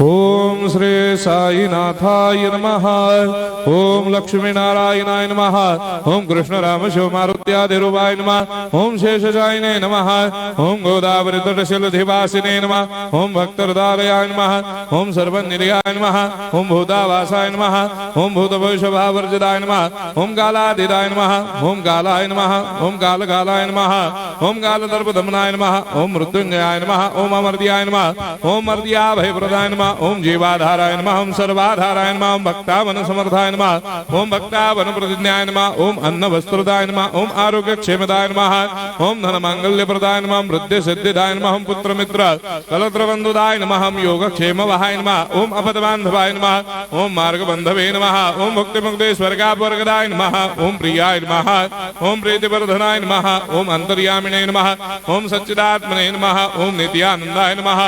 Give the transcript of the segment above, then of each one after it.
ओम श्री साईनाथाय नमः। ओम लक्ष्मी नारायणाय नमः। ओम कृष्ण राम शिव मारुत्यादिरूपाय नमः। ओम शेषशायिने नमः। ओम गोदावरी तटशिलधिवासिने नमः। ओम भक्तहृदयाय नमः। ओम सर्वनिलयाय नमः। ओम भूतावासाय नमः। ओम भूतभविष्यभावर्जिताय नमः। ओम कालातीताय नमः। ओम कालाय नमः। ओम कालकालाय नमः। ओम कालदर्पदमनाय नमः। ओम मृत्युंजयाय नमः। ओम अमर्त्याय नमः। ओम मर्त्याभयप्रदाय नमः। ओम जीवाधाराय नमः। ओम सर्वाधाराय नमः। ओम भक्तावन समर्थाय नमः। ओम भक्तावन प्रतिज्ञाय नमः। ओम अन्न वस्त्रदाय नमः। ओम आरोग्य क्षेमदाय नमः। ओम धन मांगल्य प्रदाय नमः। ओम वृद्धि सिद्धिदाय नमः। ओम पुत्र मित्र कलत्र बंधुदाय नमः। ओम योग क्षेम वहाय नमः। ओम अपदबांधवाय नमः। ओम मार्ग बंधवे नमः। ओम भक्ति मुक्ति स्वर्गापवर्गदाय नमः। ओम प्रियाय नमः। ओम प्रीतिवर्धनाय नमः। ओम अंतर्यामिने नमः। ओम सच्चिदात्मने नमः। ओम नित्यानंदाय नमः।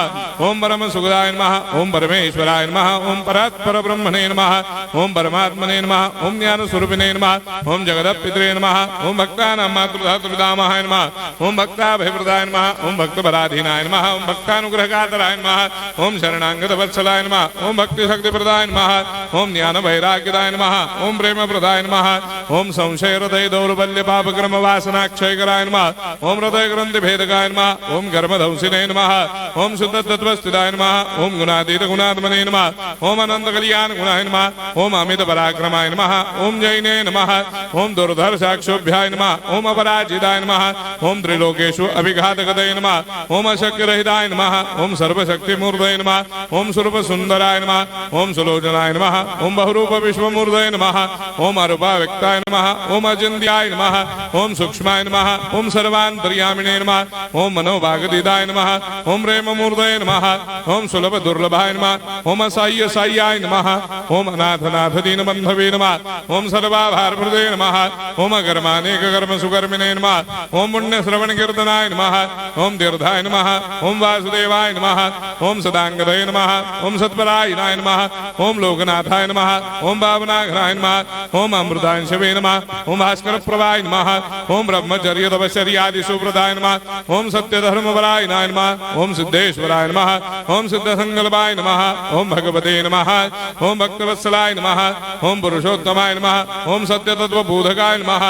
ओम परम सुखदाय नमः। ओम परमेश्वराय नमः। ओम परात्पर ब्रह्मणे नमः। ओम परमात्मने नमः। ओम ज्ञान स्वरूपिणे नमः। ओम जगदपितरे नमः। ओम भक्तानां मातृधातृपितामहाय नमः। ओम भक्ताभयप्रदाय नमः। ओम भक्तपराधीनाय नमः। ओम भक्तानुग्रहकातराय नमः। ओम शरणागत वत्सलाय नमः। ओम भक्ति शक्ति प्रदाय नमः। ओम ज्ञान वैराग्यदाय नमः। ओम प्रेम प्रदाय नमः। ओम संशय हृदय दौर्बल्य पापक्रम वासना क्षयकराय नमः। ओम हृदय ग्रंथि भेदकाय नमः। ओम कर्मधंसिने नमः। ओम शुद्ध तत्वस्थिताय नमः। ओम गुणातीत गुणात्मने नमः। ओम अनंत कल्याण गुणाय नमः। ओम अमित पराक्रमाय नमः। ओम जैने नमः। ओम दुर्धर साक्षोभ्याय नमः। ओम अपराजिताय नमः। ओम त्रिलोकेषु अभिघातगतये नमः। ओम अशक्य रहिताय नमः। ओम सर्वशक्ति मूर्तये नमः। ओम स्वरूप सुंदराय नमः। ओम सुलोचनाय नमः। ओम बहुरूप विश्वमूर्तये नमः। ओम अरूपाव्यक्ताय नमः। ओम अचिन्त्याय नमः। ओम सूक्ष्माय नमः। ओम सर्वान्तर्यामिने नमः। ओम मनोभागदिदाय नमः। ओम प्रेम मूर्तये नमः। ओम सुलभ दुर्लभाय नमः। ओम असाह्य साह्याय नमः। ओम अनाथनाथ दीन बंधवे नमः। ओम सर्वाभारप्रदे नमः। ओम अकर्मानेक कर्म सुकर्मिणे नमः। ओम पुण्य श्रवण कीर्तनाय नमः। ओम तीर्थाय नमः। ओम वासुदेवाय नमः। ओम सदांगदये नमः। ओम सत्परायणाय नमः। ओम लोकनाथाय नमः। ओम भावनाघ्राय नमः। ओम अमृतांशवे नमः। ओम भास्कर प्रभाय नमः। ओम ब्रह्मचर्य तपश्चर्यादि सुप्रदाय नमः। ओम सत्य धर्मपरायणाय नमः। ओम सिद्धेश्वराय नमः। ओम सिद्ध संकल्पाय नमः। ओम भगवते नमः। ओम भक्तवत्सलाय नमः। ओम पुरुषोत्तमाय नमः। ओम सत्य तत्व बोधकाय नमः।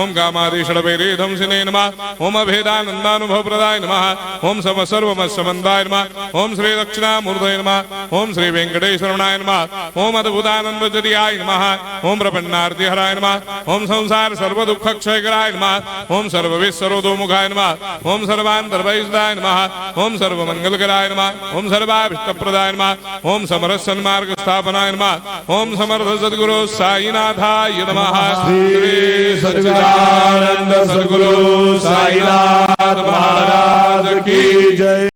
ओम कामादिषडभेदंसिने नमः। ओम अभेदानंदानुभव प्रदाय नमः। ओम सर्वमस्समन्दाय नमः। ओम श्री दक्षिणामूर्तये नमः। ओम श्री वेंकटेश्वराय नमः। ओम अद्भुतानंदचर्याय नमः। ओम प्रपन्नार्ति हराय नमः। ओम संसार सर्व दुख क्षयकराय नमः। ओम सर्वविस्सरोदोमुखाय नमः। ओम सर्वान्तर्वैसदाय नमः। ओम सर्वमंगलकराय नमः। ओम सर्वाभीष्टप्रदाय नमः। ओम समरस सन्मार्ग स्थापनाय नमः। ओम समर्थ सद्गुरु साईनाथाय नमः। श्री सच्चिदानंद सद्गुरु साईनाथ महाराज की जय।